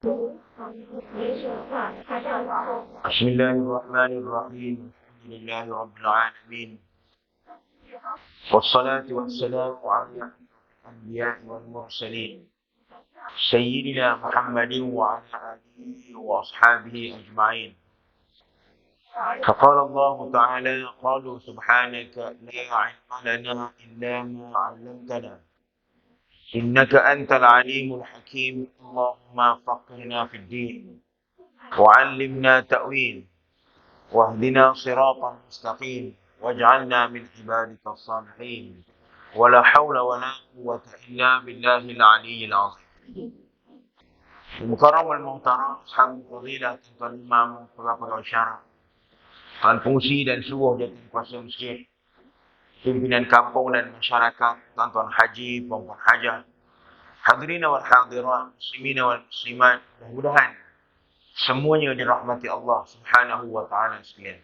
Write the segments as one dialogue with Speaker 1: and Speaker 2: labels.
Speaker 1: بسم الله الرحمن الرحيم. الحمد لله رب العالمين، والصلاة والسلام على الأنبياء والمرسلين سيدنا محمد وعلى آله وأصحابه أجمعين. فقال الله تعالى: قالوا سبحانك لا علم لنا إلا ما علمتنا إنك أنت العليم الحكيم. اللهم فقهنا في الدين وعلمنا تأويل واهدنا صراطا مستقيم واجعلنا من عبادك الصالحين ولا حول ولا قوة إلا بالله العلي العظيم. Mukarram al-Muhtaram, Ashabul Fadilah, Tuan Imam, para syarak, Tuan Fungsi dan seluruh Jawatankuasa Masjid, pimpinan kampung dan masyarakat, tuan-tuan haji, puan-puan hajah, hadirin wal hadirat, muslimin wal muslimat, mudah-mudahan semuanya dirahmati Allah Subhanahu wa taala sekalian.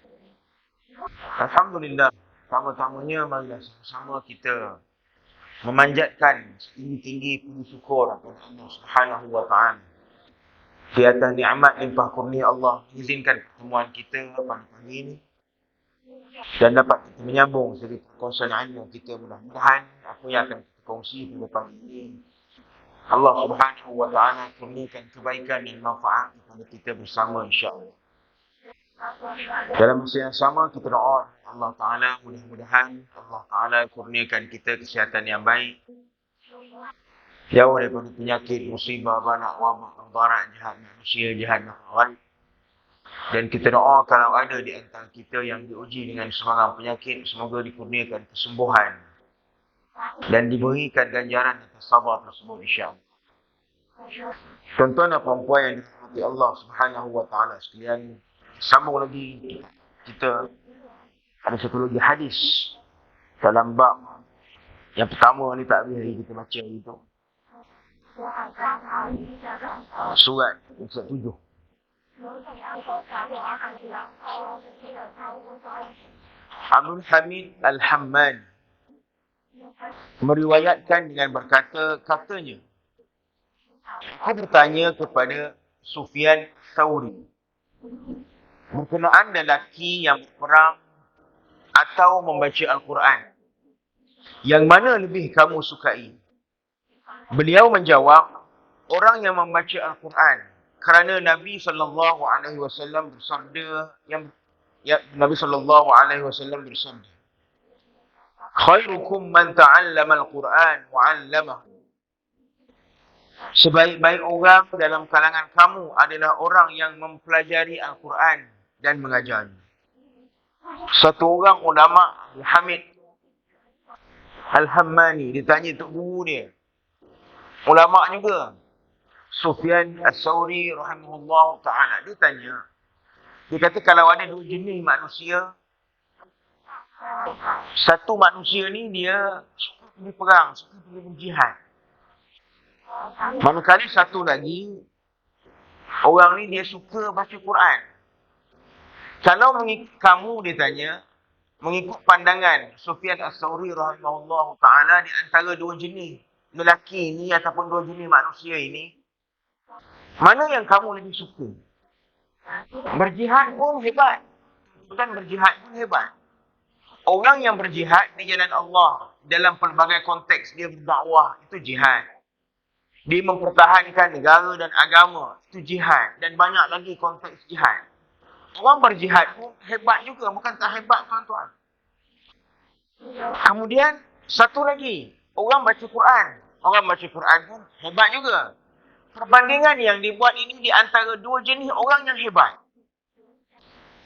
Speaker 1: Alhamdulillah, pertama-tamanya marilah sama-sama kita memanjatkan setinggi-tinggi puji syukur kepada Allah Subhanahu wa taala di atas nikmat limpah kurnia Allah mengizinkan pertemuan kita pada pagi ini dan dapat kita menyambung segi perkongsian ilmu kita. Mudah-mudahan apa yang akan kita kongsi pada pagi ini Allah Subhanahu wa taala kurniakan kebaikan dan manfaat kepada kita bersama, insya-Allah. Dalam masa yang sama kita doa Allah Ta'ala, mudah-mudahan Allah Ta'ala kurniakan kita kesihatan yang baik, jauh daripada penyakit, musibah, balak, wabak, barat, jahat manusia, jahat makhluk. Dan kita doa kalau ada di antara kita yang diuji dengan sebarang penyakit, semoga dikurniakan kesembuhan dan diberikan ganjaran atas sabar tersebut, insya-Allah. Tuan-tuan dan puan-puan yang dirahmati Allah Subhanahu wa taala sekalian, sambung lagi kita ada satu lagi hadis dalam bab yang pertama ni, tak habis kita baca itu. Surat 7. Abdul Hamid Al-Hamman meriwayatkan dengan berkata, katanya, aku bertanya kepada Sufyan Tsauri berkenaan lelaki yang berperang atau membaca Al-Quran, yang mana lebih kamu sukai? Beliau menjawab, orang yang membaca Al-Quran, kerana Nabi SAW bersabda, Nabi SAW bersabda, khairukum man ta'allama Al-Quran wa 'allamahu. Sebaik-baik orang dalam kalangan kamu adalah orang yang mempelajari Al-Quran dan mengajarnya. Satu orang ulama, Hamid Al-Hammani, ditanya tok guru dia, ulama juga, Sufyan Ats-Tsauri rahimahullah ta'ala. Dia tanya, dia kata kalau ada dua jenis manusia, satu manusia ni dia suka pergi perang, suka pergi berjihad. Manakala satu lagi, orang ni dia suka baca Quran. Kalau kamu, dia tanya, mengikut pandangan Sufyan Ats-Tsauri rahimahullah ta'ala, di antara dua jenis lelaki ni ataupun dua jenis manusia ini, mana yang kamu lebih suka? Berjihad pun hebat, bukan berjihad pun hebat. Orang yang berjihad di jalan Allah dalam pelbagai konteks, dia berdakwah, itu jihad. Dia mempertahankan negara dan agama, itu jihad. Dan banyak lagi konteks jihad. Orang berjihad pun hebat juga, bukan tak hebat, tuan-tuan. Kemudian satu lagi, orang baca Quran. Orang baca Quran pun hebat juga. Perbandingan yang dibuat ini di antara dua jenis orang yang hebat.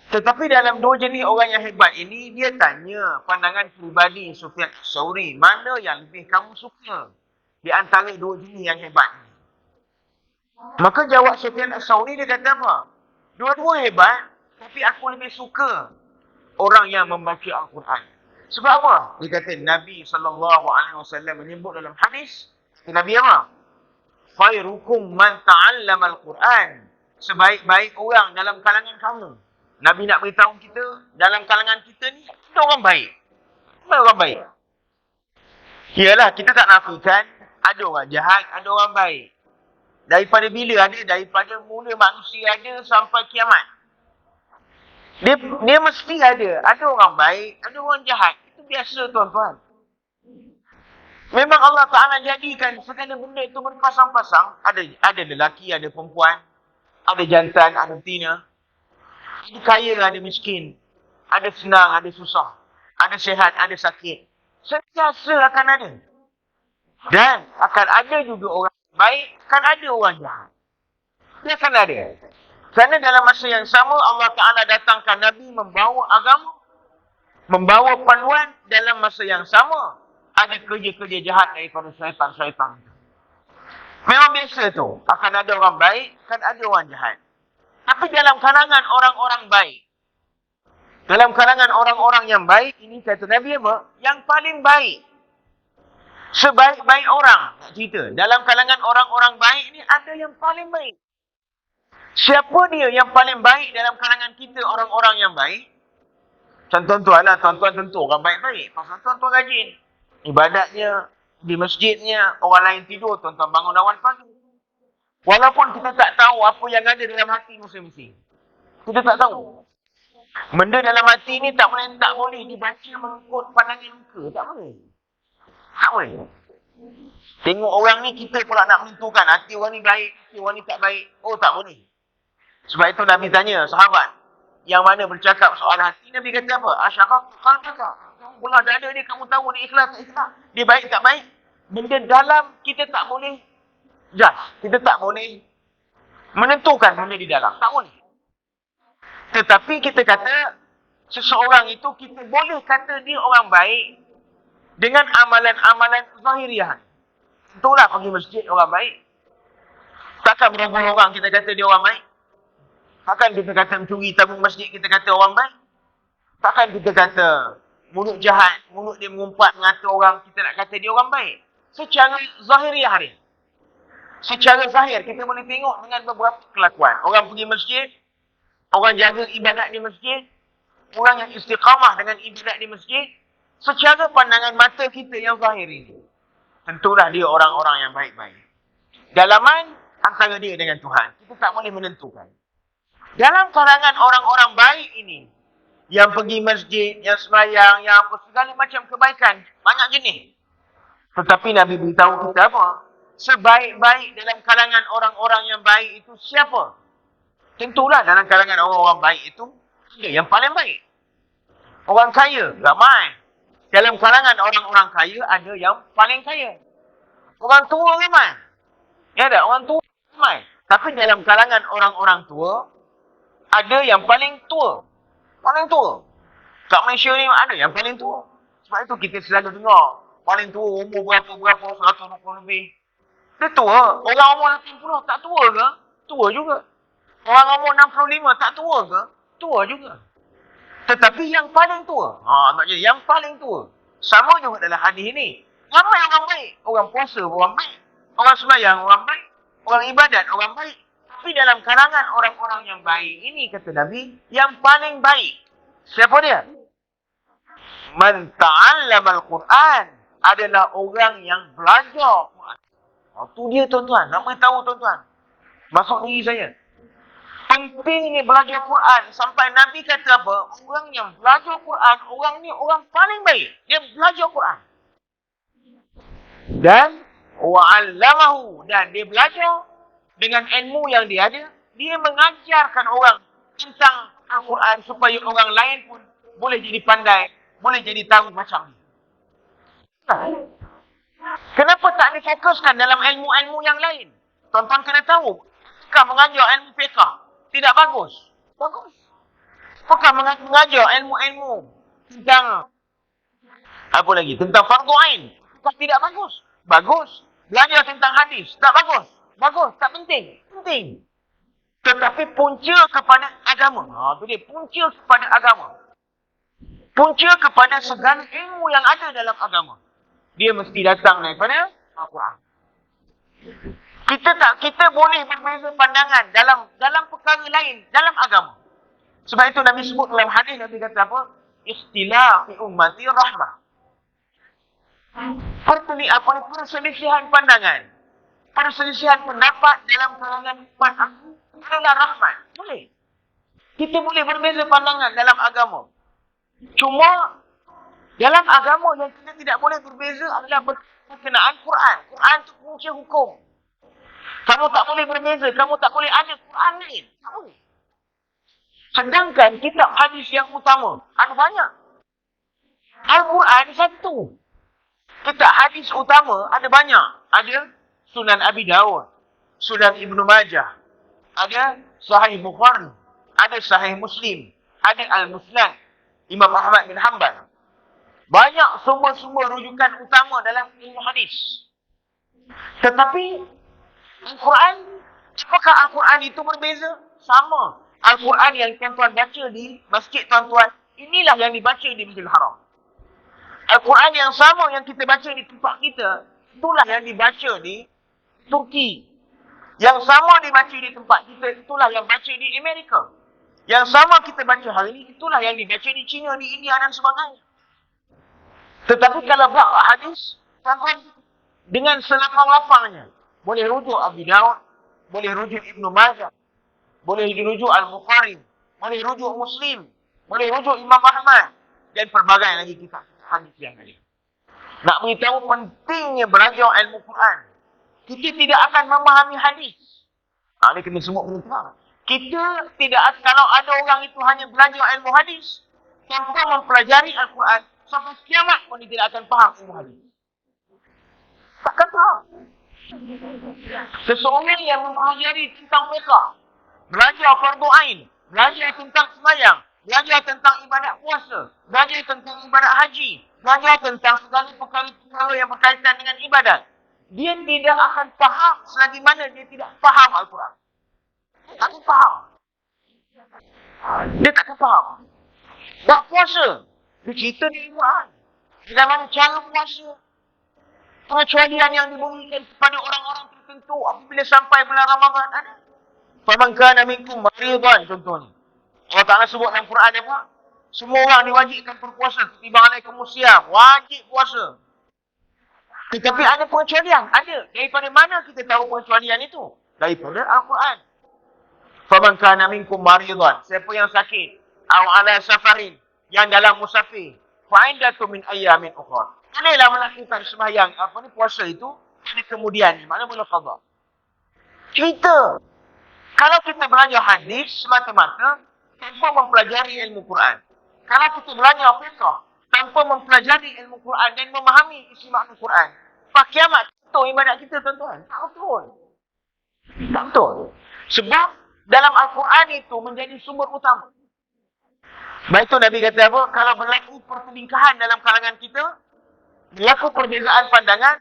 Speaker 1: Tetapi dalam dua jenis orang yang hebat ini, dia tanya pandangan pribadi Sufyan Ats-Tsauri, mana yang lebih kamu suka di antara dua jenis yang hebat ini? Maka jawab Sufyan Ats-Tsauri, dia kata apa? Dua-dua hebat, tapi aku lebih suka orang yang membaca Al-Quran. Sebab apa? Dia kata Nabi SAW menyebut dalam hadis, Nabi apa? Khairukum man ta'allama Al-Quran. Sebaik-baik orang dalam kalangan kamu. Nabi nak beritahu kita, dalam kalangan kita ni, ada orang baik. Ada orang baik. Yalah, kita tak nafikan, ada orang jahat, ada orang baik. Daripada bila ada? Daripada mula manusia ada sampai kiamat. Dia mesti ada. Ada orang baik, ada orang jahat. Itu biasa tuan-tuan. Memang Allah Ta'ala jadikan segala benda itu berpasang-pasang. Ada lelaki, ada perempuan. Ada jantan, ada betina. Ada kaya, ada miskin. Ada senang, ada susah. Ada sihat, ada sakit. Sentiasa akan ada. Dan akan ada juga orang baik, akan ada orang jahat. Dia akan ada. Kerana dalam masa yang sama, Allah Ta'ala datangkan Nabi membawa agama. Membawa panduan dalam masa yang sama. Ada kerja-kerja jahat daripada syaitan-syaitan. Memang biasa tu. Akan ada orang baik, akan ada orang jahat. Tapi dalam kalangan orang-orang baik. Dalam kalangan orang-orang yang baik, ini kata Nabi apa? Yang paling baik. Sebaik-baik orang. Nak cerita. Dalam kalangan orang-orang baik ni ada yang paling baik. Siapa dia yang paling baik dalam kalangan kita orang-orang yang baik? Tuan-tuan lah. Tuan-tuan tentu orang baik-baik. Pasal tuan-tuan rajin. Ibadatnya, di masjidnya, orang lain tidur, tuan-tuan bangun awal pagi. Walaupun kita tak tahu apa yang ada dalam hati masing-masing. Kita tak tahu. Benda dalam hati ni tak boleh dibaca mengikut pandangan muka. Tak boleh. Tak boleh. Tengok orang ni, kita pula nak menentukan hati orang ni baik, hati orang ni tak baik. Oh, tak boleh. Sebab itu Nabi tanya sahabat yang mana bercakap soal hati, Nabi kata apa? Asyakak qalbaka. Bola dada dia, kamu tahu dia ikhlas tak ikhlas. Dia baik tak baik. Benda dalam kita tak boleh judge. Kita tak boleh menentukan benda di dalam. Tak boleh. Tetapi kita kata seseorang itu kita boleh kata dia orang baik dengan amalan-amalan zahiriah. Itulah pergi masjid orang baik. Takkan berapa orang kita kata dia orang baik. Takkan kita kata mencuri tabung masjid kita kata orang baik. Takkan kita kata mulut jahat, mulut dia mengumpat mengata orang, kita nak kata dia orang baik. Secara zahiriah dia. Secara zahir kita boleh tengok dengan beberapa kelakuan. Orang pergi masjid, orang jaga ibadat di masjid, orang yang istiqamah dengan ibadat di masjid, secara pandangan mata kita yang zahir ini, tentulah dia orang-orang yang baik-baik. Dalaman antara dia dengan Tuhan, kita tak boleh menentukan. Dalam kalangan orang-orang baik ini, yang pergi masjid, yang sembahyang, yang apa, segala macam kebaikan, banyak jenis. Tetapi Nabi beritahu kita apa? Sebaik-baik dalam kalangan orang-orang yang baik itu siapa? Tentulah dalam kalangan orang-orang baik itu, ada yang paling baik. Orang kaya, ramai. Dalam kalangan orang-orang kaya, ada yang paling kaya. Orang tua ramai. Ya ada, orang tua ramai. Tapi dalam kalangan orang-orang tua, ada yang paling tua. Paling tua. Kat Malaysia ni ada yang paling tua. Sebab itu kita selalu dengar. Paling tua umur berapa-berapa, 120 lebih. Dia tua. Orang umur 80 tak tua ke? Tua juga. Orang umur 65 tak tua ke? Tua juga. Tetapi yang paling tua. Maksudnya yang paling tua. Sama juga dalam hadis ni. Ramai orang baik. Orang puasa orang baik. Orang sembahyang orang baik. Orang ibadat orang baik. Tapi dalam kalangan orang-orang yang baik ini, kata Nabi, yang paling baik. Siapa dia? Man ta'allama al-Quran adalah orang yang belajar Quran. Itu dia tuan-tuan. Nak beritahu tuan-tuan. Masuk diri saya. Pentingnya belajar Quran. Sampai Nabi kata apa? Orang yang belajar Quran, orang ni orang paling baik. Dia belajar Quran. Dan wa'allamahu. Dan dia belajar dengan ilmu yang dia ada. Dia mengajarkan orang tentang Al-Quran supaya orang lain pun boleh jadi pandai. Boleh jadi tahu macam ni. Kenapa tak difokuskan dalam ilmu-ilmu yang lain? Tuan-tuan kena tahu. Apakah mengajar ilmu fiqah tidak bagus? Bagus. Apakah mengajar ilmu-ilmu tentang apa lagi? Tentang fardu ain? Apakah tidak bagus? Bagus. Belajar tentang hadis? Tak bagus. Bagus. Tak penting. Penting. Tetapi punca kepada agama. Itu dia. Punca kepada agama. Punca kepada segala ilmu yang ada dalam agama. Dia mesti datang daripada Al-Quran. Kita boleh berbeza pandangan dalam perkara lain, dalam agama. Sebab itu Nabi sebut dalam hadis, Nabi kata apa? Ikhtilaf fi ummati rahmah. Perselisihan pandangan perselisihan pendapat dalam kalangan umat aku adalah rahmat. Boleh. Kita boleh berbeza pandangan dalam agama. Cuma dalam agama yang kita tidak boleh berbeza adalah berkenaan Quran. Quran itu punca hukum. Kamu tak boleh berbeza, kamu tak boleh ada Quran lain. Tak boleh. Sedangkan kitab hadis yang utama ada banyak. Al-Quran satu. Kitab hadis utama ada banyak. Ada Sunan Abi Dawud, Sunan Ibnu Majah, ada Sahih Bukhari, ada Sahih Muslim, ada Al-Musnad, Imam Ahmad bin Hanbal. Banyak sumber-sumber rujukan utama dalam ilmu hadis. Tetapi Al-Quran, apakah Al-Quran itu berbeza? Sama. Al-Quran yang tuan-tuan baca di masjid tuan-tuan, inilah yang dibaca di Masjidil Haram. Al-Quran yang sama yang kita baca di tempat kita, itulah yang dibaca di Turki. Yang sama dibaca di tempat kita, itulah yang baca di Amerika. Yang sama kita baca hari ini, itulah yang dibaca di China, di India dan sebagainya. Tetapi kalau bab hadis, tuan-tuan, dengan selapang-lapangnya, boleh rujuk Abi Dawud, boleh rujuk Ibnu Majah, boleh dirujuk Al-Bukhari, boleh rujuk Muslim, boleh rujuk Imam Ahmad, dan pelbagai lagi kitab hadis yang lain. Nak beritahu pentingnya belajar ilmu Quran. Kita tidak akan memahami hadis. Ini kena semua benda. Kita tidak akan, kalau ada orang itu hanya belajar ilmu hadis, tanpa mempelajari Al-Quran, sampai kiamat pun dia tidak akan faham ilmu hadis. Takkan faham. Seseorang yang mempelajari tentang fiqh, belajar fardu ain, belajar tentang sembahyang, belajar tentang ibadat puasa, belajar tentang ibadat haji, belajar tentang segala perkara yang berkaitan dengan ibadat. Dia tidak akan faham selagi mana dia tidak faham Al-Quran. Dia tak akan faham. Dia tak akan faham. Bab puasa, dia cerita di Al-Quran. Bagaimana cara puasa, pengecualian yang diberikan kepada orang-orang tertentu apabila sampai bulan Ramadan ada. Faman kana minkum maridan contohnya. Allah Ta'ala sebut dalam Quran apa? Semua orang diwajibkan berpuasa. Kutiba alaikumus siyam. Wajib puasa. Tetapi ada pengecualian. Ada. Daripada mana kita tahu pengecualian itu? Daripada Al-Quran. Faman kana minkum maridan. Siapa yang sakit. Aw ala safarin. Yang dalam musafir. Fa'indatu min ayyamin ukhra. Bolehlah melakukan sembahyang. Puasa itu. Ada kemudian. Mana boleh qadha. Cerita. Kalau kita belajar hadis semata-mata tanpa mempelajari ilmu Quran. Kalau kita belajar fiqh tanpa mempelajari ilmu Quran dan memahami isi makna Quran. Pak kiamat betul ibadat kita tuan-tuan. Tak betul. Tak betul. Sebab dalam Al-Quran itu menjadi sumber utama. Baik itu Nabi kata apa? Kalau berlaku perselingkahan dalam kalangan kita, berlaku perbezaan pandangan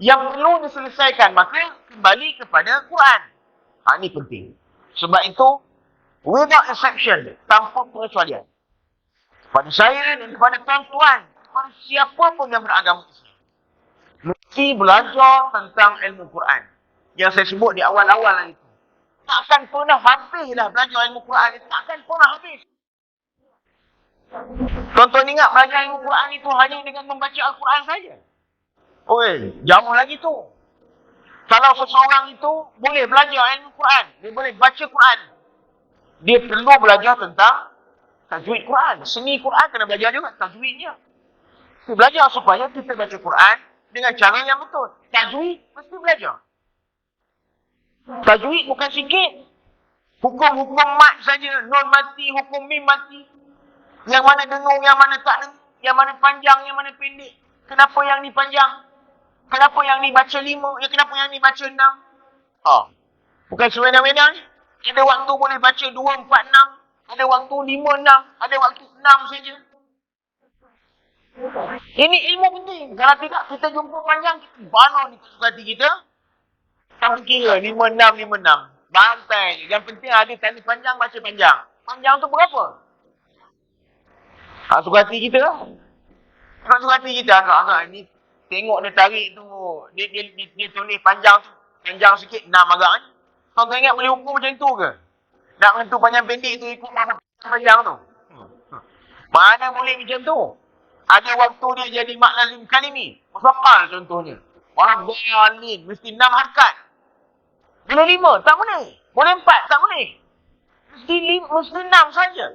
Speaker 1: yang perlu diselesaikan, maka kembali kepada Quran. Ini penting. Sebab itu, without exception, tanpa pengecualian. Kepada saya dan kepada tuan-tuan, kepada siapa pun yang beragama Islam, mesti belajar tentang ilmu Quran. Yang saya sebut di awal-awal itu. Takkan pernah habislah belajar ilmu Quran. Takkan pernah habis. Tuan-tuan ingat belajar ilmu Quran itu hanya dengan membaca Al-Quran saja. Jauh lagi tu. Kalau seseorang itu boleh belajar ilmu Quran, dia boleh baca Quran, dia perlu belajar tentang tajwid Quran. Seni Quran kena belajar juga, tajwidnya. Kita belajar supaya kita baca Quran dengan cara yang betul. Tajwid mesti belajar. Tajwid bukan sikit. Hukum-hukum mat saja, nun mati, hukum mim mati. Yang mana dengung, yang mana tak dengung, yang mana panjang, yang mana pendek. Kenapa yang ni panjang? Kenapa yang ni baca 5? Kenapa yang ni baca 6? Bukan sewenang-wenang ni. Ada waktu boleh baca 2, 4, 6. Ada waktu 5, 6. Ada waktu 6 saja. Ini ilmu penting. Kalau tidak, kita jumpa panjang, kita bana ni kesukaan hati kita. Tak kira 5, 6, 5, 6. Bantai. Yang penting ada tali panjang, baca panjang. Panjang tu berapa? Suka hati kita lah. Suka hati kita agak-agak ni. Tengok dia tarik tu, dia tulis panjang tu. Panjang sikit, 6 agak ni. Tuan-tuan ingat boleh ukur macam tu ke? Nak menentu panjang pendek tu ikut mana panjang tu. Mana boleh macam tu? Ada waktu dia jadi mak lazim kalimi. Mufaqqal contohnya. Wah, mesti 6 harakat. Boleh 5, tak boleh. Boleh 4, tak boleh. Mesti 6 saja.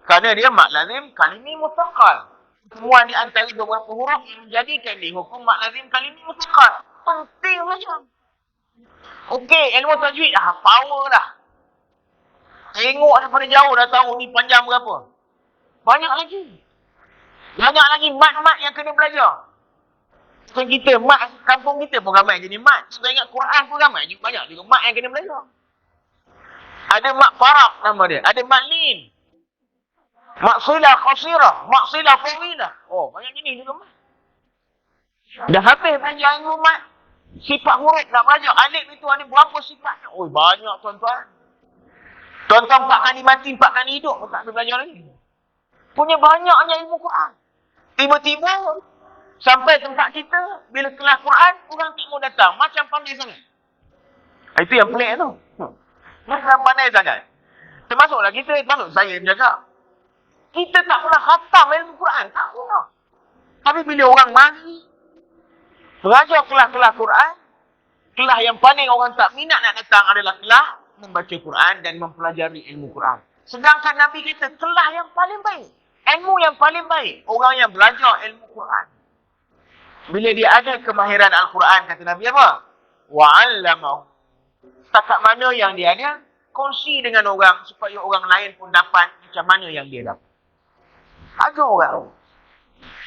Speaker 1: Kerana dia mak lazim kalimi mustaqal. Pertemuan di antara beberapa huruf yang menjadikan dia hukum mak lazim kalimi mustaqal. Penting macam. Okey, ilmu tajwid dah, power dah. Tengok daripada jauh dah tahu ni panjang berapa. Banyak lagi. Banyak lagi mat-mat yang kena belajar. Bukan kita, mat kampung kita pun ramai jenis mat. Kita ingat Quran pun ramai. Banyak juga mat yang kena belajar. Ada mat farak nama dia. Ada mat lin. Mat silah qasirah. Mat silah fawilah. Oh, banyak jenis juga mat. Dah habis belajar ilmu mat. Sifat huruf nak belajar. Alif itu ada berapa sifatnya? Oh, banyak tuan-tuan. Tuan-tuan 4 kali mati, 4 kali hidup pun tak boleh belajar lagi. Punya banyaknya ilmu Quran. Tiba-tiba sampai tempat kita, bila kelas Quran, orang tak mau datang. Macam pandai sangat. Itu yang pelik tu. Macam pandai sangat. Termasuklah kita, termasuk saya bercakap. Kita tak pernah khatam ilmu Quran. Tak pernah. Tapi bila orang mari, belajar kelas-kelas Quran, kelas yang paling orang tak minat nak datang adalah kelas membaca Quran dan mempelajari ilmu Quran. Sedangkan Nabi kata, kelas yang paling baik, ilmu yang paling baik, orang yang belajar ilmu Quran. Bila dia ada kemahiran Al-Quran, kata Nabi apa? Wa'allamahu. Setakat mana yang dia ada, kongsi dengan orang supaya orang lain pun dapat macam mana yang dia dapat. Ada orang.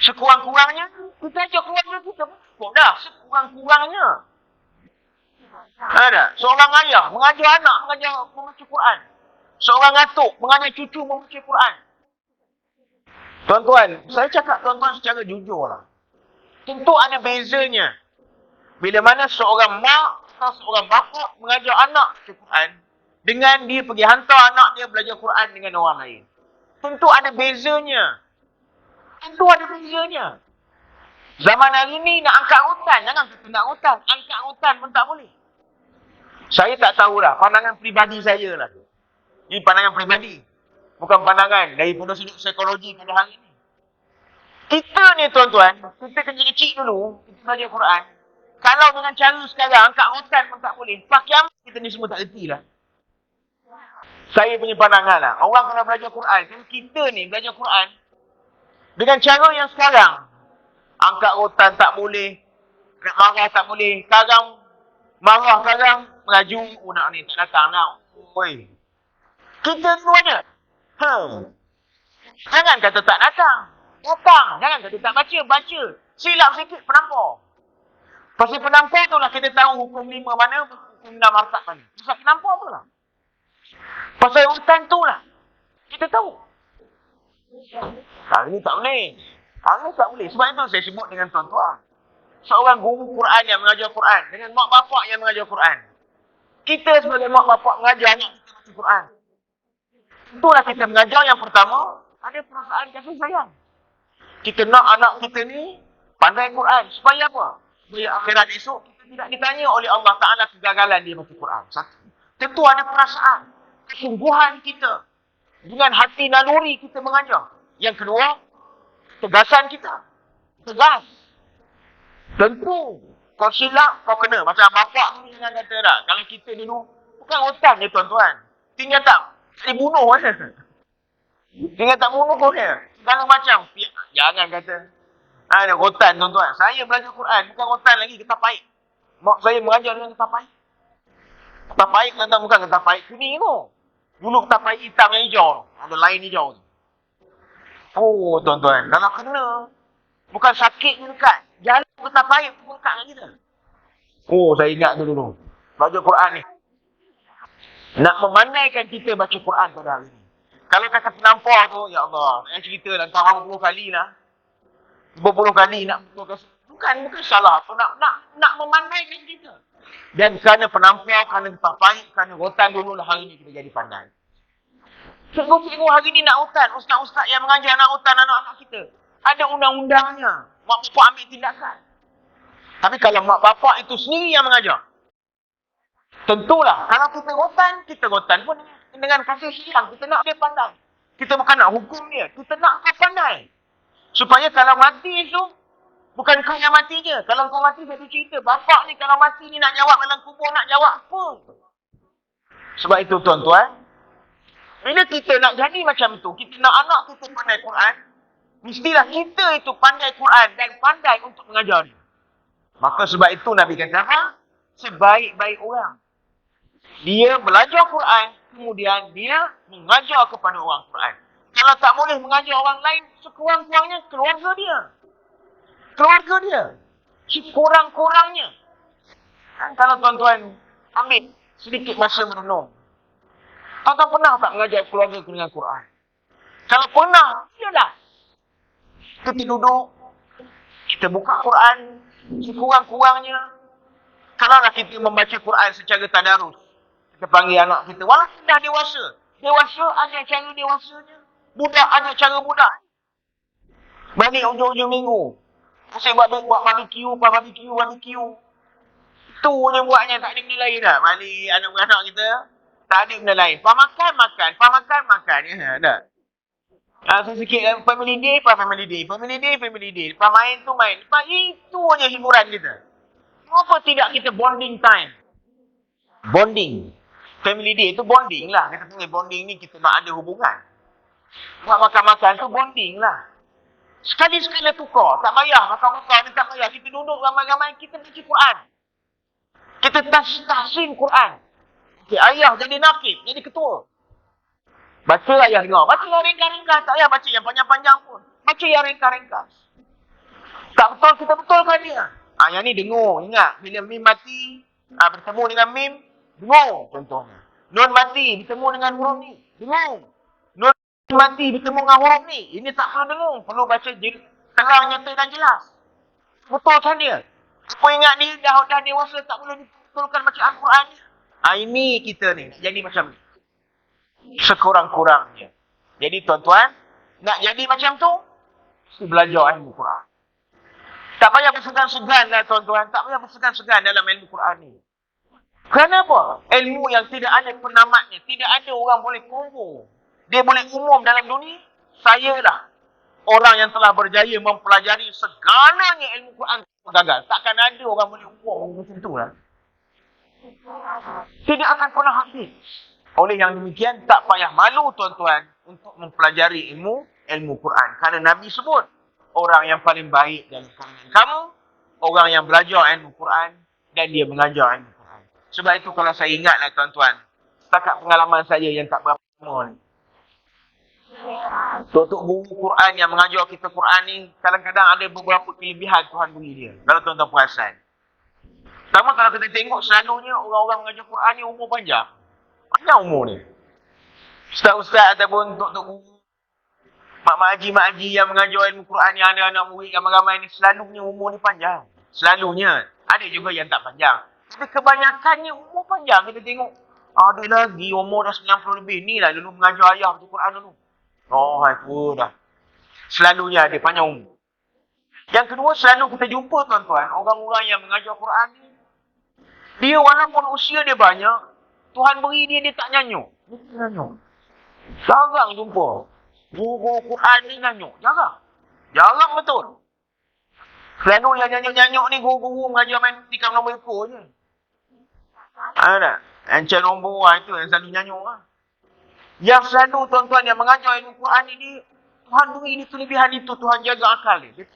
Speaker 1: Sekurang-kurangnya, kita ajak keluarga kita pun dah. Sekurang-kurangnya. Ada. Seorang ayah mengajar anak membaca Quran. Seorang atuk mengajar cucu membaca Quran. Tuan-tuan, saya cakap tuan-tuan secara jujur lah. Tentu ada bezanya. Bila mana seorang mak atau seorang bapa mengajar anak baca Quran dengan dia pergi hantar anak dia belajar Quran dengan orang lain. Tentu ada bezanya. Tentu ada bezanya. Zaman hari ni nak angkat rotan, jangan kata nak rotan. Angkat rotan pun tak boleh. Saya tak tahulah, pandangan peribadi saya lah. Ini pandangan peribadi. Bukan pandangan daripada sudut psikologi pada hari ini. Kita ni tuan-tuan, kita kecil-kecil dulu, kita belajar Quran. Kalau dengan cara sekarang, angkat rotan pun tak boleh. Pakai amat kita ni semua tak erti lah. Saya punya pandangan lah. Orang kalau belajar Quran, kan kita ni belajar Quran, dengan cara yang sekarang, angkat rotan tak boleh, nak marah tak boleh, sekarang, marah sekarang, melaju, nak ni, tak datang, nak. Oi. Kita dulu ada. Jangan kata tak datang. Datang. Jangan kata tak baca. Baca. Silap sikit penampar. Pasal penampar tu lah kita tahu hukum 5 mana, hukum 6 harkat mana. Pasal penampar tu lah. Pasal hutan tu lah. Kita tahu. Hari ni tak boleh. Hari ni tak boleh. Sebab itu saya sebut dengan tuan-tuan. Seorang guru Quran yang mengajar Quran. Dengan mak bapak yang mengajar Quran. Kita sebagai mak bapak mengajar anak kita baca Quran. Itulah kita mengajar yang pertama, ada perasaan kasih sayang. Kita nak anak kita ni pandai Quran. Supaya apa? Supaya akhirat esok kita tidak ditanya oleh Allah Ta'ala kegagalan dia baca Quran. Satu. Tentu ada perasaan. Kesungguhan kita. Dengan hati naluri kita mengajar. Yang kedua, tegasan kita. Tegas. Tentu. Kau silap, kau kena. Macam bapak ni yang kata tak. Kalau kita dulu, bukan otak je tuan-tuan. Tinggal tak dibunuh je. Tinggal tak bunuh kau dia. Segala macam. Jangan kata. Ada rotan tuan-tuan. Saya belajar Quran. Bukan rotan lagi. Ketap pahit. Mak saya mengajar dengan ketap pahit. Ketap pahit tuan-tuan. Bukan ketap pahit kuning tu. Dulu ketap pahit hitam yang hijau tu. Ada lain hijau tu. Oh tuan-tuan. Dah nak kena. Bukan sakit ni dekat. Jalan ketap pahit pun dekat dengan kita. Oh saya ingat tu dulu. Belajar Quran ni. Nak memandaikan kita baca Quran pada hari ni. Kalau kata penampar tu, ya Allah, nak cerita lah, entah berapa puluh kali lah. Berapa puluh kali nak bukan salah tu, nak memandaikan kita. Dan kerana penampar, kerana tak pahit, kerana rotan dulu lah hari ni kita jadi pandai. Cikgu-cikgu hari ni nak rotan, ustaz-ustaz yang mengajar nak rotan anak-anak kita. Ada undang-undangnya. Mak bapak ambil tindakan. Tapi kalau mak bapak itu sendiri yang mengajar, tentulah, kalau kita rotan pun dengan kasih sayang. Kita nak dia pandai. Kita bukan nak hukum dia. Kita nak dia pandai. Supaya kalau mati itu, Bukan kau yang mati je. Kalau kau mati, satu cerita. Bapak ni kalau mati ni nak jawab dalam kubur, nak jawab apa? Sebab itu tuan-tuan, bila kita nak jadi macam tu, kita nak anak kita pandai Quran, mestilah kita itu pandai Quran dan pandai untuk mengajar dia. Maka sebab itu Nabi kata apa? Sebaik-baik orang, dia belajar Quran, kemudian dia mengajar kepada orang Quran. Kalau tak boleh mengajar orang lain, sekurang-kurangnya keluarga dia. Keluarga dia. Sekurang-kurangnya. Kalau tuan-tuan ambil sedikit masa merenung, tuan-tuan pernah tak mengajar keluarga dengan Quran? Kalau pernah, iyalah. Kita duduk, kita buka Quran, sekurang-kurangnya. Kalaulah kita membaca Quran secara tadarus, kita panggil anak kita, walaupun dah dewasa. Dewasa ada cara dewasanya. Budak ada cara budak. Balik hujung-hujung minggu. Asyik buat barbecue. Tu je buatnya, tak ada benda lain dah. Balik anak-anak kita, tak ada benda lain. Pak makan. Ya, dah. Sikit family day. Pak main tu main. Pak itu je hiburan kita. Kenapa tidak kita bonding time? Bonding. Family day tu bonding lah. Kita panggil bonding ni, kita nak ada hubungan. Buat makan-makan tu bonding lah. Sekali-sekala tukar. Tak payah makan-makan ni, tak payah. Kita duduk ramai-ramai, kita baca Quran. Kita tahsin Quran. Okay, ayah jadi nakib, jadi ketua. Baca ayah dengar. Baca yang ringkas-ringkas. Tak payah baca yang panjang-panjang pun. Baca yang ringkas-ringkas. Tak betul, kita betulkan dia. Yang ni dengar. Ingat, bila Mim mati, bertemu dengan Mim, dengar contohnya. Nun mati, bertemu dengan huruf ni, dengar. Nun mati, bertemu dengan huruf ni. Ini tak perlu dengar. Perlu baca terang, nyata dan jelas. Betulkan dia. Apa ingat ni, dah dewasa, tak boleh betulkan bacaan Quran ni. Ini kita ni, jadi macam ni. Sekurang-kurangnya. Jadi tuan-tuan, nak jadi macam tu, mesti belajar ilmu Quran. Tak payah bersegan-segan lah tuan-tuan. Tak payah bersegan-segan dalam ilmu Quran ni. Kenapa? Ilmu yang tidak ada penamatnya. Tidak ada orang boleh kumpul. Dia boleh umum dalam dunia. Saya lah orang yang telah berjaya mempelajari segalanya ilmu Quran gagal. Takkan ada orang boleh umum macam tu lah. Tidak akan pernah habis. Oleh yang demikian, tak payah malu tuan-tuan untuk mempelajari ilmu Quran. Kerana Nabi sebut, orang yang paling baik dalam kalangan kamu, orang yang belajar ilmu Quran dan dia mengajar ilmu Quran. Sebab itu kalau saya ingatlah tuan-tuan, setakat pengalaman saya yang tak berapa lama ni. Untuk guru Quran yang mengajar kita Quran ni, kadang-kadang ada beberapa kelebihan Tuhan beri dia. Kalau tuan-tuan perasan. Pertama, kalau kita tengok selalunya orang-orang mengajar Quran ni umur panjang. Panjang umur ni. Ustaz-ustaz ataupun tok-tok guru, mak-mak haji yang mengajar ilmu Quran yang ada anak murid ramai-ramai ni, selalunya umur ni panjang. Selalunya. Ada juga yang tak panjang. Tapi kebanyakannya umur panjang. Kita tengok, ada lagi umur dah 90 lebih. Ni lah dulu mengajar ayah baca Quran dulu. Oh, aku dah. Selalunya ada panjang umur. Yang kedua, selalu kita jumpa tuan-tuan, orang-orang yang mengajar Quran ni, dia walaupun usia dia banyak, Tuhan beri dia tak nyanyuk. Dia tak nyanyuk. Jarang jumpa guru Quran ni nyanyuk. Jarang betul. Selalu yang nyanyuk-nyanyuk ni guru-guru mengajar main tikam nombor ekor je. Ada. Encik nombor itu yang selalu nyanyuk lah. Yang selalu tuan-tuan yang mengajar ilmu Quran ini, Tuhan beri ini kelebihan itu, Tuhan jaga akal dia.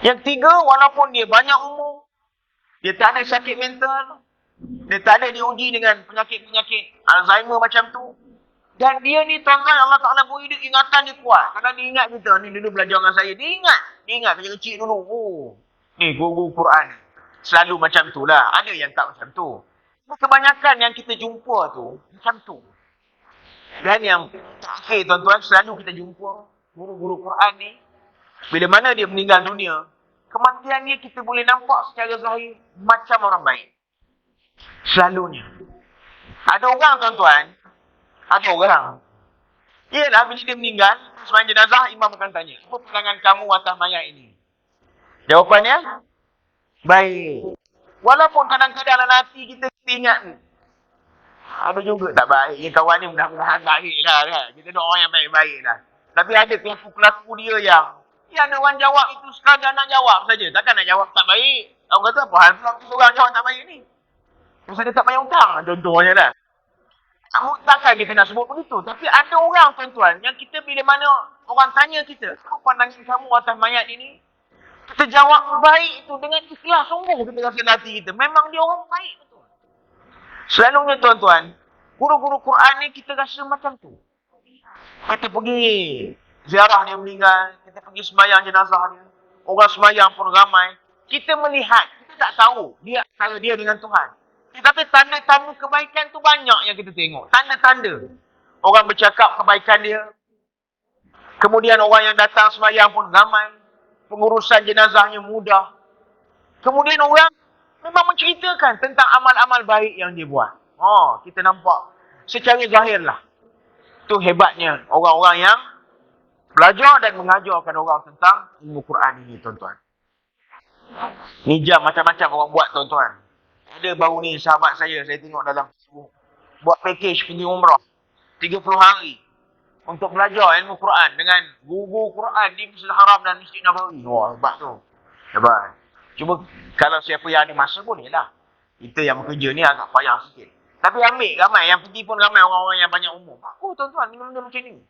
Speaker 1: Yang tiga, walaupun dia banyak umur, dia tak ada sakit mental, dia tak ada diuji dengan penyakit-penyakit Alzheimer macam tu. Dan dia ni tuan-tuan, Allah Ta'ala beri dia ingatan dia kuat. Kadang dia ingat kita, ni dulu belajar dengan saya, dia ingat kecil-kecil dulu. Oh, ni guru Quran. Selalu macam tu lah. Ada yang tak macam tu. Kebanyakan yang kita jumpa tu, macam tu. Dan yang terakhir tuan-tuan, selalu kita jumpa guru-guru Quran ni, bila mana dia meninggal dunia, kematian dia kita boleh nampak secara zahir macam orang baik. Selalunya. Ada orang tuan-tuan, ada orang. Yelah, bila dia meninggal, semain jenazah, imam akan tanya, apa pandangan kamu atas mayat ini? Jawapannya, baik. Walaupun kadang-kadang dalam hati kita ingat ni, ada juga tak baik. Yang kawan ni mudah-mudahan baik lah kan. Kita doa yang baik-baik lah. Tapi ada pelaku-pelaku dia yang Ya, ada orang jawab itu sekadar nak jawab saja. Takkan nak jawab tak baik. Orang kata apa hal pula seorang jawab tak baik ni? Terus dia tak bayar hutang contohnya dah. Takkan kita nak sebut begitu. Tapi ada orang tuan-tuan yang kita bila mana orang tanya kita, apa pandangan kamu atas mayat ini? Kita jawab baik itu dengan ikhlas sungguh kita rasa hati kita. Memang dia orang baik betul. Selalunya tuan-tuan, guru-guru Quran ni kita rasa macam tu. Kita pergi ziarah dia meninggal, kita pergi sembahyang jenazah dia. Orang sembahyang pun ramai. Kita melihat, kita tak tahu dia antara dia dengan Tuhan. Tetapi tanda-tanda kebaikan tu banyak yang kita tengok. Tanda-tanda. Orang bercakap kebaikan dia. Kemudian orang yang datang sembahyang pun ramai. Pengurusan jenazahnya mudah. Kemudian orang memang menceritakan tentang amal-amal baik yang dia buat. Kita nampak secara zahir lah. Itu hebatnya orang-orang yang belajar dan mengajarkan orang tentang ilmu Quran ini, tuan-tuan. Ni jam macam-macam orang buat, tuan-tuan. Ada baru ni sahabat saya tengok dalam Facebook. Buat package pergi umrah. 30 hari. Untuk belajar ilmu Quran dengan guru Quran di Masjid Haram dan Masjid Nabawi. Wah, hebat tu. Hebat. Cuma kalau siapa yang ada masa boleh lah. Kita yang bekerja ni agak payah sikit. Tapi ambil ramai. Yang pergi pun ramai orang-orang yang banyak umur. Bagus tuan-tuan, benda-benda macam ni.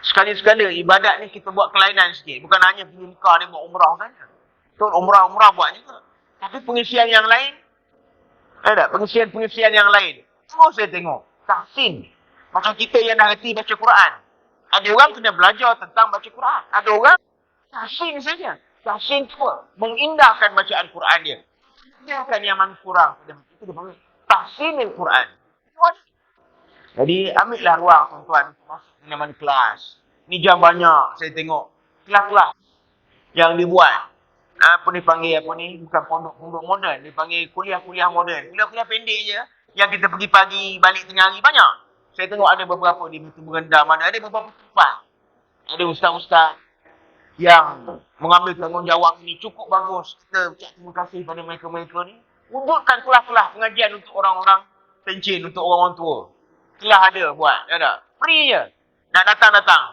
Speaker 1: Sekali-sekala ibadat ni kita buat kelainan sikit. Bukan hanya pergi Mekah ni buat umrah saja. Betul, umrah buat juga. Tapi pengisian yang lain, ada pengisian yang lain. Terus saya tengok. Tahsin. Macam kita yang dah reti baca Quran. Ada orang kena belajar tentang baca Quran. Ada orang tahsin saja. Tahsin tu mengindahkan bacaan Quran dia. Indahkan yang mana kurang. Itu dia panggil tahsin Al-Quran. Jadi ambillah ruang tuan-tuan. Masuk mana kelas. Ni jam banyak saya tengok. Kelas-kelas yang dibuat. Apa ni panggil apa ni? Bukan pondok-pondok moden. Dia panggil kuliah-kuliah moden. Kuliah-kuliah pendek je. Yang kita pergi pagi, balik tengah hari. Banyak. Saya tengok ada beberapa di Batu Berendam. Ada beberapa tempat. Ada ustaz-ustaz yang mengambil tanggungjawab ini cukup bagus. Kita ucap terima kasih pada mereka-mereka ni. Wujudkan kelas-kelas pengajian untuk orang-orang pencin, untuk orang-orang tua. Kelas ada buat. Ada. Free je. Nak datang-datang.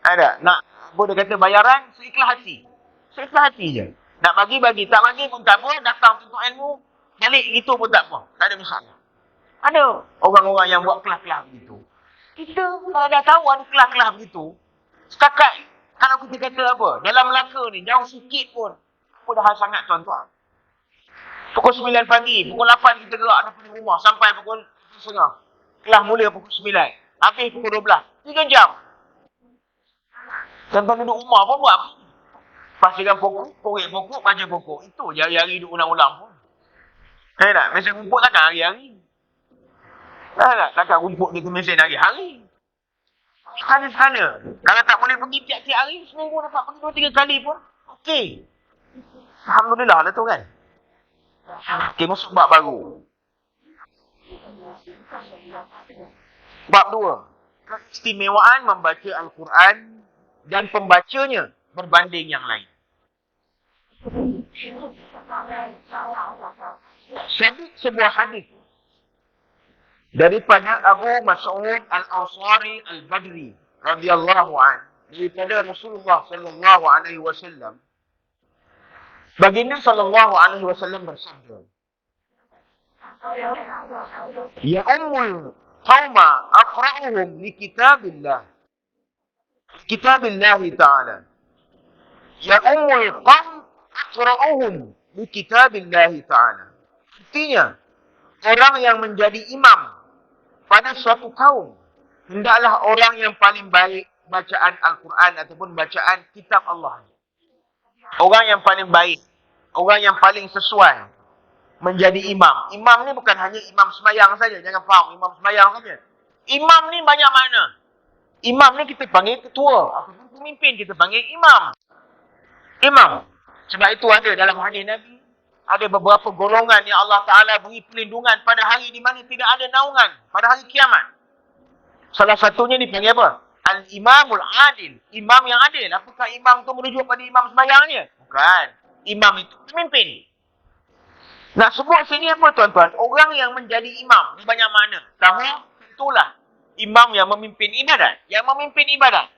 Speaker 1: Ada. Nak apa dia kata bayaran, seikhlas hati. Seikhlas hati je. Nak bagi-bagi. Tak bagi pun tak apa. Datang untuk ilmu. Balik gitu pun tak apa. Tak ada masalah. Ada orang-orang yang buat kelas-kelas begitu. Kita kalau dah tahu ada kelas-kelas begitu. Setakat kalau kita kata apa. Dalam Melaka ni jauh sikit pun. Apa dah hal sangat tuan-tuan. Pukul 9 pagi. Pukul 8 kita gerak daripada rumah. Sampai pukul 9:30. Kelas mula pukul 9. Habis pukul 12. 3 jam. Tuan-tuan duduk rumah pun buat apa? Pastikan pokok, korek pokok, baca pokok. Itu je hari-hari duduk ulang-ulang pun. Tak? Mesin rumput takkan hari-hari. Takkan rumput dia ke mesin hari-hari. Sekali-sekala. Kalau tak boleh pergi tiap-tiap hari, seminggu dapat pergi 2-3 kali pun. Okey. Alhamdulillah lah tu kan. Okey, masuk bab baru. Bab 2. Keistimewaan membaca Al-Quran dan pembacanya berbanding yang lain. Sebuah hadis daripada Abu Mas'ud Al-Ansari Al-Badri radhiyallahu an, daripada Rasulullah sallallahu alaihi wasallam. Baginda sallallahu alaihi wasallam bersabda, ya ummul qauma aqra'uhum li kitabillah. Kitabillah ta'ala. Ya ummul qaum aqra'uhum li kitabillah ta'ala. Artinya, orang yang menjadi imam pada suatu kaum hendaklah orang yang paling baik bacaan Al-Quran ataupun bacaan kitab Allah. Orang yang paling baik, orang yang paling sesuai menjadi imam. Imam ni bukan hanya imam sembahyang saja, jangan faham imam sembahyang saja. Imam ni banyak makna. Imam ni kita panggil ketua, ataupun pemimpin kita panggil imam. Imam. Sebab itu ada dalam hadis Nabi, ada beberapa golongan yang Allah Ta'ala beri perlindungan pada hari di mana tidak ada naungan. Pada hari kiamat. Salah satunya dipanggil apa? Al-Imamul Adil. Imam yang adil. Apakah imam itu merujuk pada imam sembahyangnya? Bukan. Imam itu pemimpin. Nak sebut sini apa tuan-tuan? Orang yang menjadi imam. Ini banyak makna. Pertama, itulah imam yang memimpin ibadat. Yang memimpin ibadat.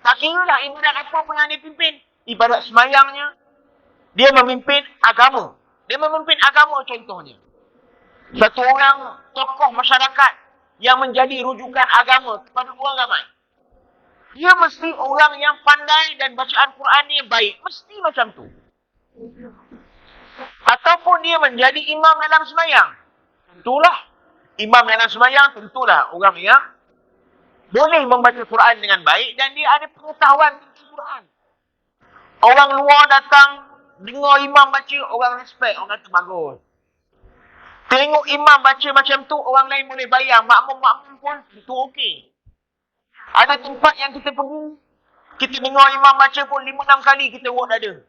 Speaker 1: Tak kira lah ibadat apa pun yang dia pimpin. ibadat semayangnya, dia memimpin agama. Dia memimpin agama contohnya. Satu orang tokoh masyarakat yang menjadi rujukan agama kepada orang ramai. Dia mesti orang yang pandai dan bacaan Quran dia baik. Mesti macam tu. Ataupun dia menjadi imam dalam semayang. Tentulah. Imam dalam semayang tentulah orang yang boleh membaca Quran dengan baik dan dia ada pengetahuan tentang Quran. Orang luar datang, dengar imam baca, orang respect, orang kata bagus. Tengok imam baca macam tu, orang lain boleh bayar. Makmum-makmum pun itu okey. Ada tempat yang kita pergi, kita dengar imam baca pun 5-6 kali kita buat dada.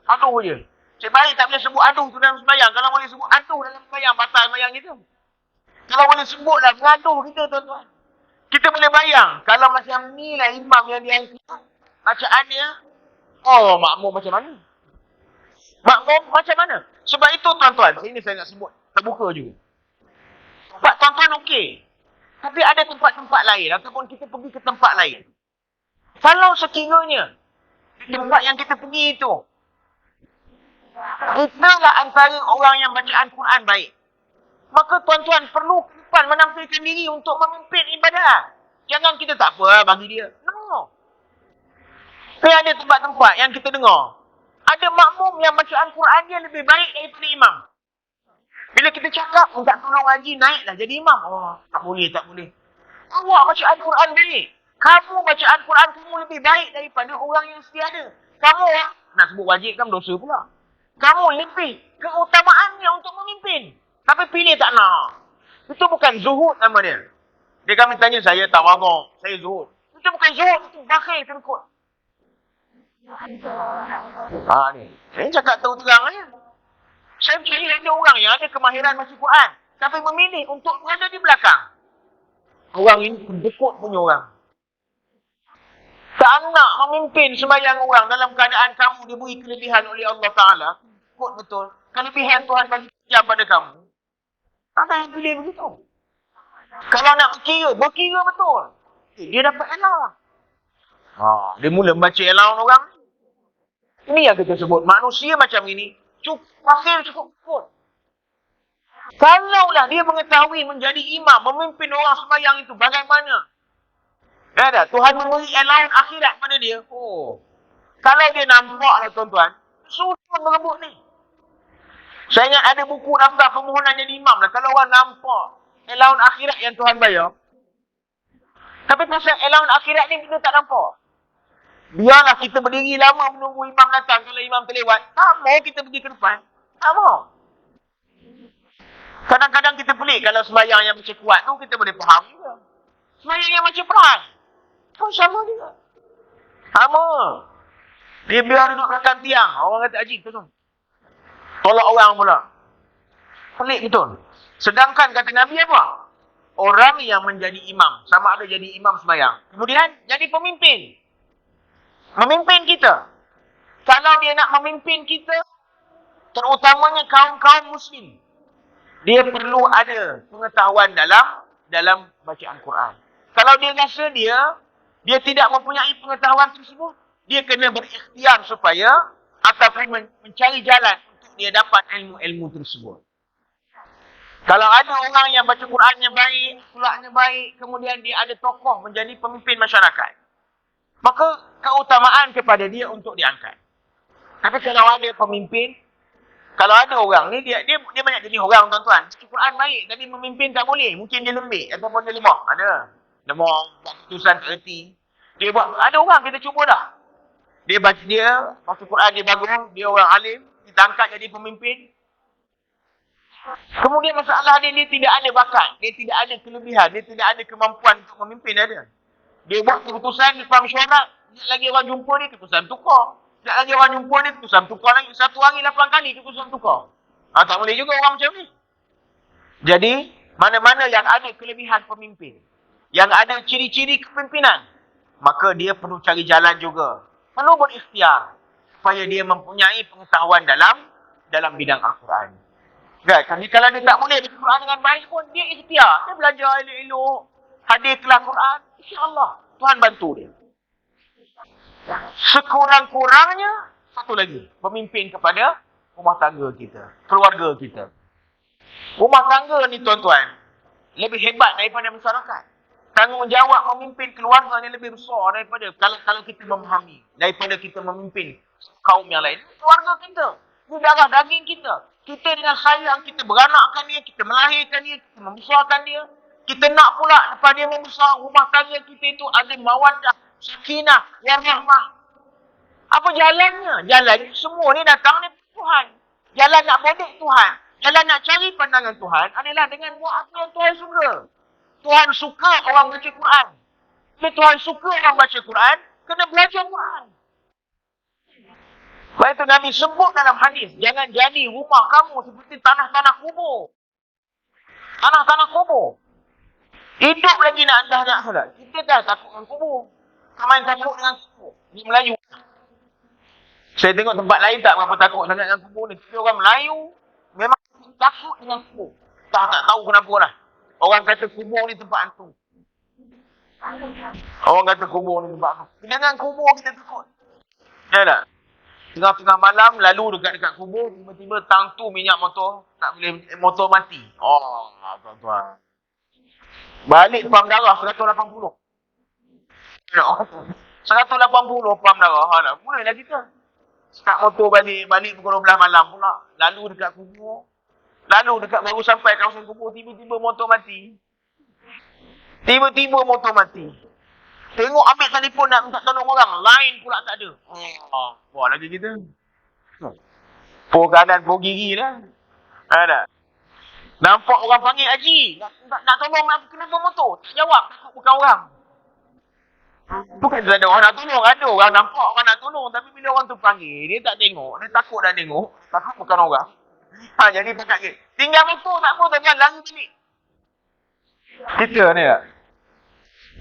Speaker 1: Aduh je. Cik baik tak boleh sebut aduh tu dalam sembahyang. Kalau boleh sebut aduh dalam sembahyang, batal sembahyang kita. Kalau boleh sebutlah mengaduh kita tuan-tuan. Kita boleh bayang, kalau macam ni lah imam yang dia bacaan dia, oh makmum macam mana? Makmum macam mana? Sebab itu tuan-tuan, ini saya nak sebut terbuka juga. Tempat tuan-tuan okey. Tapi ada tempat-tempat lain ataupun kita pergi ke tempat lain. Kalau sekiranya tempat yang kita pergi itu, itulah antara orang yang bacaan Quran baik. Maka tuan-tuan perlu depan menampilkan diri untuk memimpin ibadah. Jangan kita tak apa bagi dia. No. Tapi ada tempat-tempat yang kita dengar. Ada makmum yang bacaan Quran dia lebih baik daripada imam. Bila kita cakap, minta tolong haji, naiklah jadi imam. Oh, tak boleh, tak boleh. Awak bacaan Quran baik. Kamu bacaan Quran kamu lebih baik daripada orang yang setiada. Kamu nak sebut wajib kan dosa pula. Kamu lebih keutamaannya untuk memimpin. Tapi pilih tak nak. Itu bukan zuhud nama dia. Dia kami tanya saya tawadhu, saya zuhud. Itu bukan zuhud, itu bakhil terkut. Ni. Saya cakap terang aja. Saya percaya ada orang yang ada kemahiran baca Quran. Tapi memilih untuk berada di belakang. Orang ini pendekut punya orang. Tak nak memimpin sembahyang orang dalam keadaan kamu diberi kelebihan oleh Allah Ta'ala. Kut betul. Kelebihan Tuhan bagi pada kamu. Ada yang pilih begitu. Kalau nak berkira betul. Dia dapat allowance. Dia mula membaca allowance orang. Ini yang kita sebut. Manusia macam ini. Cukup pun. Kalaulah dia mengetahui menjadi imam, memimpin orang sembahyang itu, bagaimana? Ada Tuhan memberi allowance akhirat pada dia. Kalau dia nampak lah tuan-tuan, sudah berebut ni. Saya ingat ada buku daftar permohonan jadi imam lah. Kalau orang nampak allowance akhirat yang Tuhan bayar. Tapi pasal allowance akhirat ni kita tak nampak. Biarlah kita berdiri lama menunggu imam datang. Kalau imam terlewat, tak mau kita pergi ke depan. Tak mau. Kadang-kadang kita pelik kalau sembahyang yang macam kuat tu kita boleh faham juga. Sembahyang yang macam perang pun sama juga. Sama. Dia biar duduk belakang tiang. Orang kata haji tu. Tolak orang pula. Pelik betul. Sedangkan kata Nabi apa? Orang yang menjadi imam. Sama ada jadi imam sembahyang. Kemudian jadi pemimpin. Memimpin kita. Kalau dia nak memimpin kita, terutamanya kaum-kaum muslim, dia perlu ada pengetahuan dalam bacaan Quran. Kalau dia rasa dia tidak mempunyai pengetahuan tersebut, dia kena berikhtiar supaya ataupun mencari jalan untuk dia dapat ilmu-ilmu tersebut. Kalau ada orang yang baca Qurannya baik, akhlaknya baik, kemudian dia ada tokoh menjadi pemimpin masyarakat, maka keutamaan kepada dia untuk diangkat. Tapi kalau ada pemimpin, kalau ada orang ni, dia banyak jadi orang tuan-tuan. Baca Quran baik, tapi memimpin tak boleh. Mungkin dia lembik ataupun dia lemah. Ada. Lemah, keputusan tak erti. Dia buat, ada orang kita cuba dah. Dia baca Quran dia bagus, dia orang alim, kita angkat jadi pemimpin. Kemudian masalah dia tidak ada bakat, dia tidak ada kelebihan, dia tidak ada kemampuan untuk memimpin ada. Dia buat keputusan di mesyuarat, lagi orang jumpa dia, keputusan tukar. Sekejap lagi orang jumpa dia, keputusan tukar lagi. Satu hari 8 kali keputusan tukar. Tak boleh juga orang macam ni. Jadi, mana-mana yang ada kelebihan pemimpin, yang ada ciri-ciri kepimpinan, maka dia perlu cari jalan juga. Perlu berikhtiar supaya dia mempunyai pengetahuan dalam bidang Al-Quran. Kan? Kalau dia tak boleh baca Quran dengan baik pun, dia ikhtiar. Dia belajar elok-elok, hadir kelas Quran. InsyaAllah, Tuhan bantu dia. Sekurang-kurangnya, satu lagi. Pemimpin kepada rumah tangga kita. Keluarga kita. Rumah tangga ni tuan-tuan, lebih hebat daripada masyarakat. Tanggungjawab memimpin keluarga ni lebih besar daripada kalau kita memahami. Daripada kita memimpin kaum yang lain. Keluarga kita. Ini darah daging kita. Kita dengan sayang, kita beranakkan dia, kita melahirkan dia, kita membesarkan dia. Kita nak pula lepas dia membesar, rumah tangga kita itu ada mawaddah, sakinah, warahmah. Apa jalannya? Jalan semua ni datang dari Tuhan. Jalan nak bodek Tuhan. Jalan nak cari pandangan Tuhan adalah dengan buat apa yang Tuhan suka. Tuhan suka orang baca Quran. Bila Tuhan suka orang baca Quran, kena belajar Quran. Sebab itu Nabi sebut dalam hadis, jangan jadi rumah kamu seperti tanah-tanah kubur. Tanah-tanah kubur. Hidup lagi nak salat. Kita dah takut dengan kubur. Kamu takut dengan kubur. Ni Melayu. Saya tengok tempat lain tak berapa takut sangat dengan kubur ni. Tapi orang Melayu memang takut dengan kubur. Tak tahu kenapa lah. Orang kata kubur ni tempat hantu. Orang kata kubur ni tempat hantu. Dengan kubur kita takut. Ya tak? Tengah-tengah malam lalu dekat-dekat kubur, tiba-tiba tangtu minyak motor, tak boleh, motor mati. Oh, tuan-tuan. Balik pam darah 180. 180 pam darah. Mulailah kita. Start motor balik pukul 12 malam pula. Lalu dekat kubur. Lalu dekat baru sampai kawasan kubur, tiba-tiba motor mati. Tiba-tiba motor mati. Tengok ambil telefon nak minta tolong orang. Line pula tak ada. Buat lagi kita. Pur kanan, pur kiri lah. Ada. Nampak orang panggil Haji. Nak tolong kenapa motor? Tak jawab. Takut bukan orang. Bukan tak ada orang nak tolong. Ada orang nampak orang nak tolong. Tapi bila orang tu panggil, dia tak tengok. Dia takut dah tengok. Takut bukan orang. Jadi pakat ke. Tinggal motor tak apa. Jangan lari balik. Kita ni tak?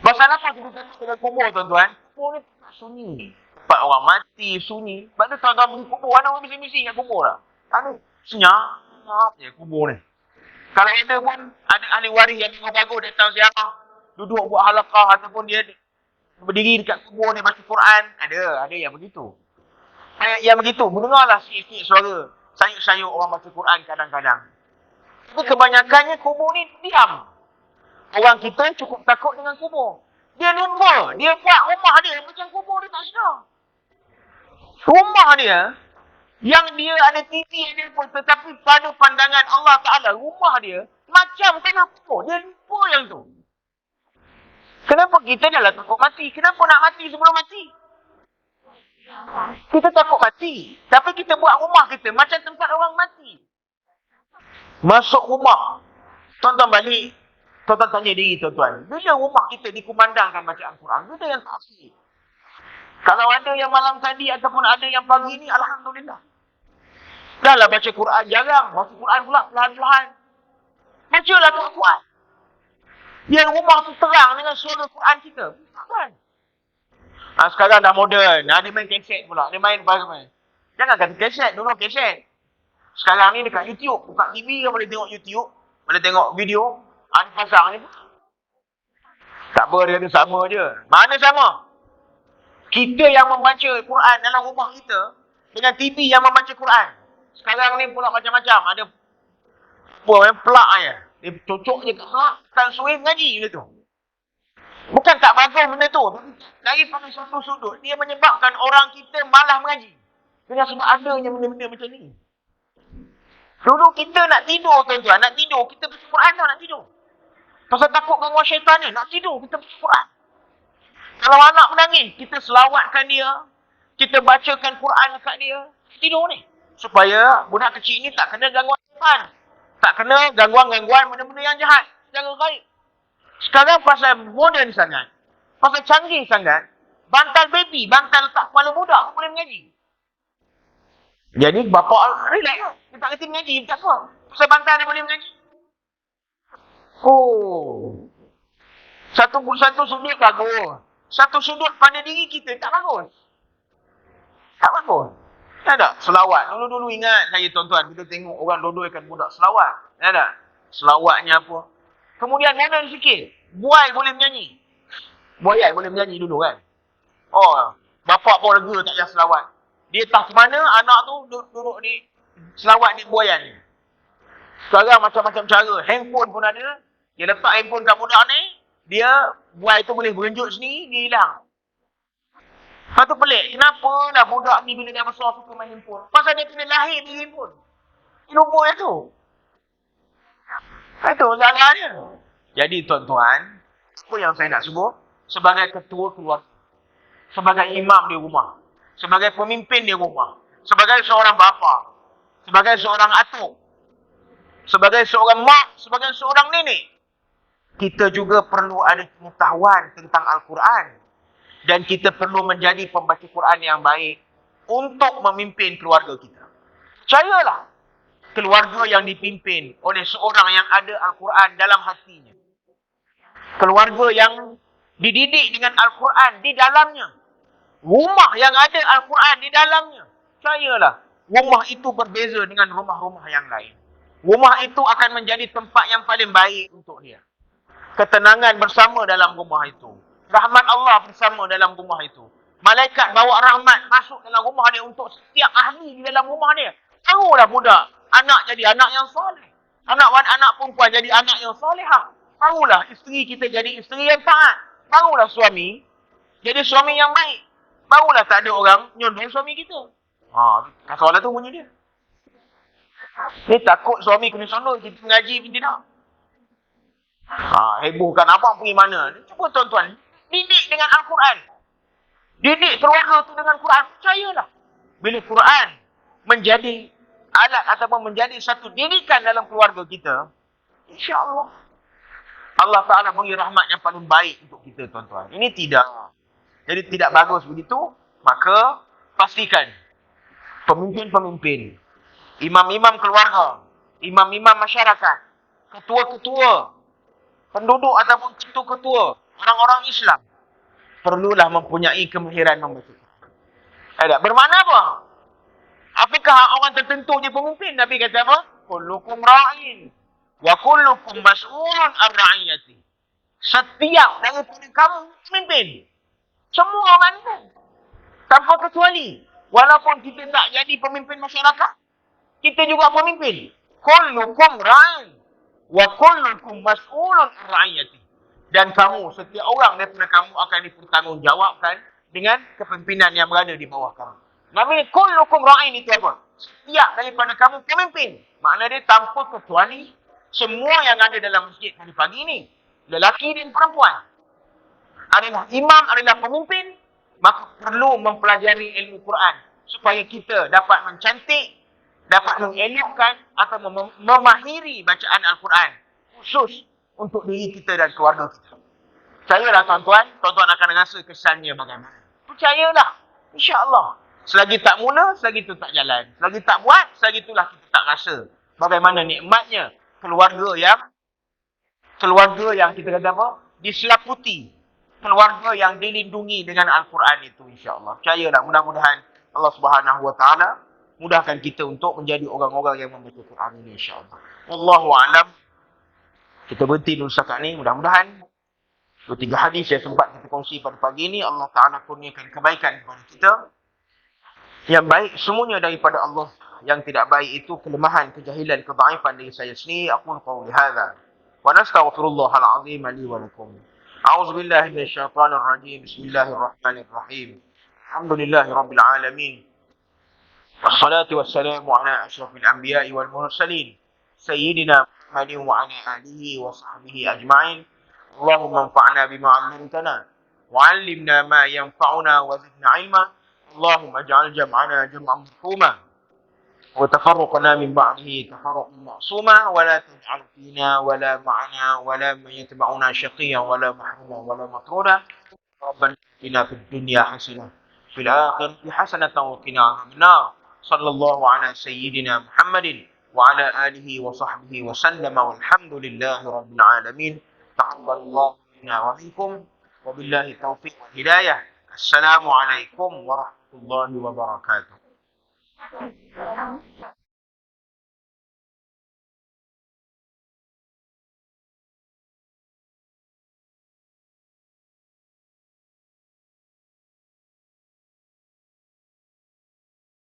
Speaker 1: Pasal apa kita tengok dengan kubur tuan-tuan? Kubur ni sunyi. Tempat orang mati, sunyi. Sebab tu tuan-tuan pergi kubur, ada orang bising-bising kat kubur lah. Ada senyap je kubur ni. Kalau ada pun, ada ahli waris yang tengok bagus datang ziarah. Duduk buat halaqah ataupun dia berdiri dekat kubur ni baca Quran. Ada yang begitu. Yang begitu, mendengarlah sikit-sikit suara sayuk-sayuk orang baca Quran kadang-kadang. Tapi kebanyakannya kubur ni diam. Orang kita cukup takut dengan kubur. Dia lupa. Dia buat rumah dia macam kubur dia tak sedar. Rumah dia, yang dia ada TV dia pun, tetapi pada pandangan Allah Ta'ala, rumah dia macam tanah kubur. Dia lupa yang tu. Kenapa kita dah lah takut mati? Kenapa nak mati sebelum mati? Kita takut mati. Tapi kita buat rumah kita macam tempat orang mati. Masuk rumah. Tuan-tuan balik. Tuan-tuan tanya diri tuan-tuan. Bila rumah kita dikumandangkan bacaan Quran, kita yang tak asli. Kalau ada yang malam tadi ataupun ada yang pagi ni, Alhamdulillah. Dah lah baca Quran jarang. Baca Quran pula perlahan-lahan. Bacalah Quran. Biar rumah tu terang dengan suara Quran kita. Kan? Sekarang dah moden. Dia main kaset pula. Dia main apa-apa. Jangan kata kaset. Dulu kaset. Sekarang ni dekat YouTube. Buka TV boleh tengok YouTube. Boleh tengok video. Pasang ni. Tak apa, dia kata sama je. Mana sama? Kita yang membaca Quran dalam rumah kita dengan TV yang membaca Quran. Sekarang ni pula macam-macam. Ada pelak je. Dia cocok je kat pelak. Tak suai mengaji benda tu. Bukan tak bagus benda tu. Daripada satu sudut, dia menyebabkan orang kita malah mengaji. Dengan sebab adanya benda-benda macam ni. Dulu kita nak tidur tuan-tuan. Nak tidur. Kita baca Quran tau nak tidur. Pasal takut gangguan syaitan ni. Nak tidur, kita baca Quran. Kalau anak menangis, kita selawatkan dia. Kita bacakan Quran dekat dia. Tidur ni. Supaya budak kecil ni tak kena gangguan syaitan. Tak kena gangguan-gangguan benda-benda yang jahat. Jangan baik. Sekarang pasal moden sangat. Pasal canggih sangat. Bantal baby, bantal letak kepala budak boleh mengaji. Jadi bapa relax. Dia tak kerti mengaji, tak apa. Pasal bantal dia boleh mengaji. Satu sudut bagus. Satu sudut pada diri kita tak bagus. Tak bagus. Tak ada. Selawat. Dulu-dulu ingat saya tuan-tuan. Kita tengok orang dodoi-kan budak selawat. Tak ada. Selawatnya apa. Kemudian modern sikit. Buai boleh menyanyi. Buaya boleh menyanyi dulu kan. Bapak pun lega tak payah selawat. Dia tak ke mana, anak tu duduk di selawat di buayan ni. Sekarang macam-macam cara. Handphone pun ada. Dia letak handphone kat budak ni, dia buai tu boleh berenjuk sendiri, dia hilang. Lepas tu pelik, kenapa lah budak ni bila dia besar suka main handphone? Pasal dia kena lahir di handphone. Nombor yang tu. Itu salah dia. Jadi tuan-tuan, apa yang saya nak sebut? Sebagai ketua keluarga, sebagai imam di rumah, sebagai pemimpin di rumah, sebagai seorang bapa, sebagai seorang atuk, sebagai seorang mak, sebagai seorang nenek, kita juga perlu ada pengetahuan tentang Al-Quran. Dan kita perlu menjadi pembaca Quran yang baik untuk memimpin keluarga kita. Percayalah, keluarga yang dipimpin oleh seorang yang ada Al-Quran dalam hatinya, keluarga yang dididik dengan Al-Quran di dalamnya, rumah yang ada Al-Quran di dalamnya, percayalah, rumah itu berbeza dengan rumah-rumah yang lain. Rumah itu akan menjadi tempat yang paling baik untuk dia. Ketenangan bersama dalam rumah itu. Rahmat Allah bersama dalam rumah itu. Malaikat bawa rahmat masuk dalam rumah dia untuk setiap ahli di dalam rumah dia. Tahulah budak, anak jadi anak yang soleh. Anak perempuan jadi anak yang solehah. Tahulah isteri kita jadi isteri yang taat. Barulah suami jadi suami yang baik. Barulah tak ada orang nyondol suami kita. Soalan tu bunyi dia. Ni takut suami kena sondol, kita mengaji pun tidak. Hebohkan abang pergi mana? Cuba tuan-tuan, didik dengan Al-Quran. Didik keluarga tu dengan Quran. Percayalah. Bila Quran menjadi alat ataupun menjadi satu didikan dalam keluarga kita, insya-Allah Allah Ta'ala beri rahmat yang paling baik untuk kita, tuan-tuan. Ini tidak. Jadi tidak bagus begitu, maka pastikan pemimpin-pemimpin, imam-imam keluarga, imam-imam masyarakat, ketua-ketua, penduduk ataupun ketua-ketua, orang-orang Islam, perlulah mempunyai kemahiran membaca. Bermakna apa? Apakah orang tertentu je pemimpin? Nabi kata apa? Kullukum ra'in wa kullukum mas'ulun ar-ra'iyati. Setiap daripada kamu pemimpin. Semua manusia. Tanpa kecuali. Walaupun kita tak jadi pemimpin masyarakat, kita juga pemimpin. Kullukum ra'in wa kullukum mas'ulun ar-ra'iyati. Dan kamu, setiap orang daripada kamu akan dipertanggungjawabkan dengan kepimpinan yang berada di bawah kamu. Nabi kullukum ra'in itu apa? Setiap daripada kamu pemimpin. Makna dia tanpa kecuali semua yang ada dalam masjid tadi pagi ni, lelaki dan perempuan, adalah imam, adalah pemimpin, maka perlu mempelajari ilmu Quran supaya kita dapat mencantik, dapat mengelokkan atau memahiri bacaan Al-Quran khusus untuk diri kita dan keluarga kita. Percayalah tuan-tuan, tuan-tuan akan rasa kesannya bagaimana. Percayalah, insya-Allah. Selagi tak mula, selagi itu tak jalan. Selagi tak buat, selagi itulah kita tak rasa bagaimana nikmatnya keluarga yang kita kata apa? Diselaputi. Keluarga yang dilindungi dengan Al-Quran itu, insya-Allah. Percayalah, mudah-mudahan Allah Subhanahu Wa Taala mudahkan kita untuk menjadi orang-orang yang membaca Quran ini, insya-Allah. Wallahu a'lam. Kita berhenti dulu setakat ni, mudah-mudahan 2-3 hadis yang sempat kita kongsi pada pagi ini, Allah Ta'ala kurniakan kebaikan kepada kita. Yang baik semuanya daripada Allah. Yang tidak baik itu kelemahan, kejahilan, kedhaifan dari saya sendiri. Aku qauli hadza wa nastaghfirullahal azim li wa lakum. A'udzu billahi minasyaitonir rajim. Bismillahirrahmanirrahim. Alhamdulillahirabbil alamin. Wassalatu wassalamu ala asyrafil anbiya'i wal mursalin. Sayyidina Muhammadin wa ala alihi wa sahbihi ajma'in. Allahumma anfa'na bima 'allamtana wa 'allimna ma yanfa'una wa zidna 'ilma. اللهم اجعل جمعنا جمعا مرحوما وتفرقنا من بعده تفرقا معصوما ولا تجعل فينا ولا معنا ولا من يتبعنا شقيا ولا محروما ولا مطرودا ربنا اتنا في الدنيا حسنه في الاخره حسنه وقنا عذاب النار صلى الله على سيدنا محمد وعلى اله وصحبه وسلم والحمد لله رب العالمين تقبل الله منا ومنكم وبالله التوفيق والهدايه. السلام عليكم ورحمة الله وبركاته.